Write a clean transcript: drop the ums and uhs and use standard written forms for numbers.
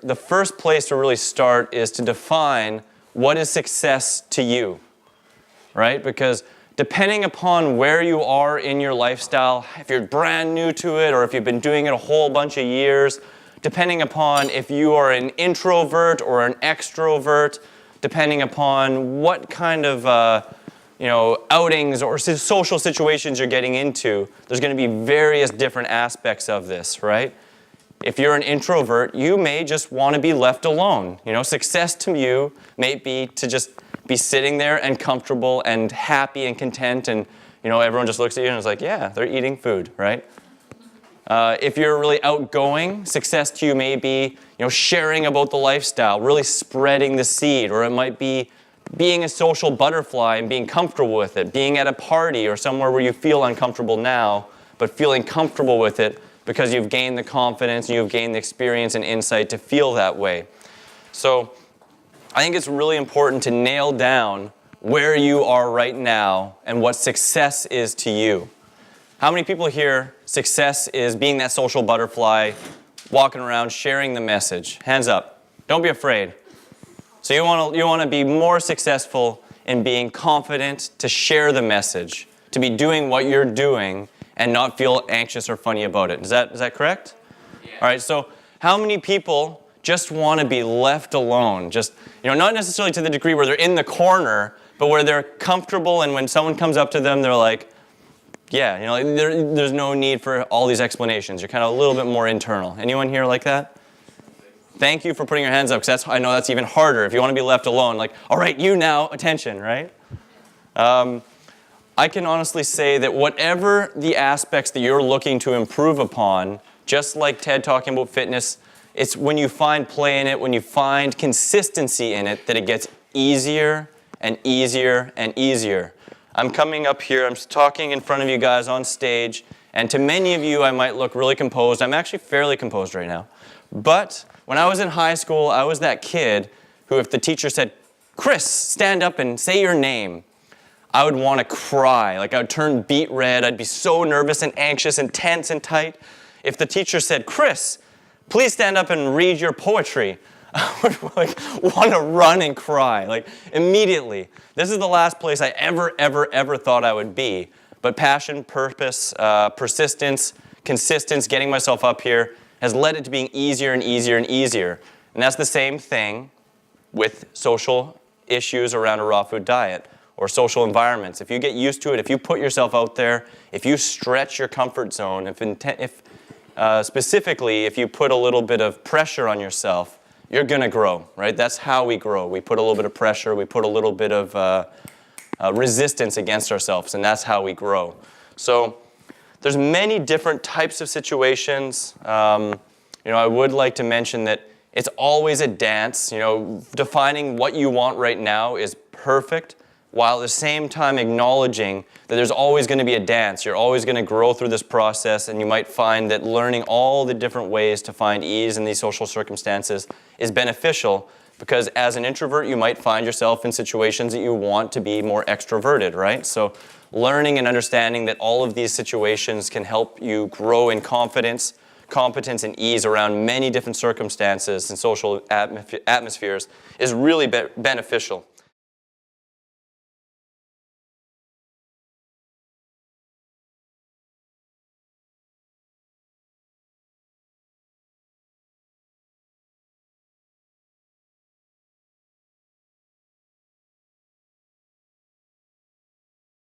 The first place to really start is to define what is success to you, right? Because depending upon where you are in your lifestyle, if you're brand new to it or if you've been doing it a whole bunch of years, depending upon if you are an introvert or an extrovert, depending upon what kind of outings or social situations you're getting into, there's going to be various different aspects of this, right? If you're an introvert, you may just want to be left alone. Success to you may be to just be sitting there and comfortable and happy and content, and everyone just looks at you and is like, yeah, they're eating food, right? If you're really outgoing, success to you may be sharing about the lifestyle, really spreading the seed, or it might be being a social butterfly and being comfortable with it, being at a party or somewhere where you feel uncomfortable now, but feeling comfortable with it because you've gained the confidence, you've gained the experience and insight to feel that way. So I think it's really important to nail down where you are right now and what success is to you. How many people here, success is being that social butterfly, walking around, sharing the message? Hands up. Don't be afraid. So you want to be more successful in being confident to share the message, to be doing what you're doing and not feel anxious or funny about it. Is that correct? Yeah. All right, so how many people just want to be left alone? Just, not necessarily to the degree where they're in the corner, but where they're comfortable, and when someone comes up to them, they're like, yeah, there's no need for all these explanations. You're kind of a little bit more internal. Anyone here like that? Thank you for putting your hands up, because I know that's even harder if you want to be left alone. Like, all right, you now, attention, right? I can honestly say that whatever the aspects that you're looking to improve upon, just like Ted talking about fitness, it's when you find play in it, when you find consistency in it, that it gets easier and easier and easier. I'm coming up here, I'm talking in front of you guys on stage, and to many of you I might look really composed. I'm actually fairly composed right now. But when I was in high school, I was that kid who, if the teacher said, Chris, stand up and say your name, I would want to cry. Like, I would turn beet red. I'd be so nervous and anxious and tense and tight. If the teacher said, Chris, please stand up and read your poetry, I would want to run and cry, immediately. This is the last place I ever thought I would be. But passion, purpose, persistence, consistency, getting myself up here has led it to being easier and easier and easier. And that's the same thing with social issues around a raw food diet or social environments. If you get used to it, if you put yourself out there, if you stretch your comfort zone, specifically if you put a little bit of pressure on yourself, you're going to grow, right? That's how we grow. We put a little bit of pressure, we put a little bit of resistance against ourselves, and that's how we grow. So there's many different types of situations. I would like to mention that it's always a dance. Defining what you want right now is perfect, while at the same time acknowledging that there's always going to be a dance. You're always going to grow through this process, and you might find that learning all the different ways to find ease in these social circumstances is beneficial, because as an introvert, you might find yourself in situations that you want to be more extroverted, right? So learning and understanding that all of these situations can help you grow in confidence, competence, and ease around many different circumstances and social atmospheres is really beneficial.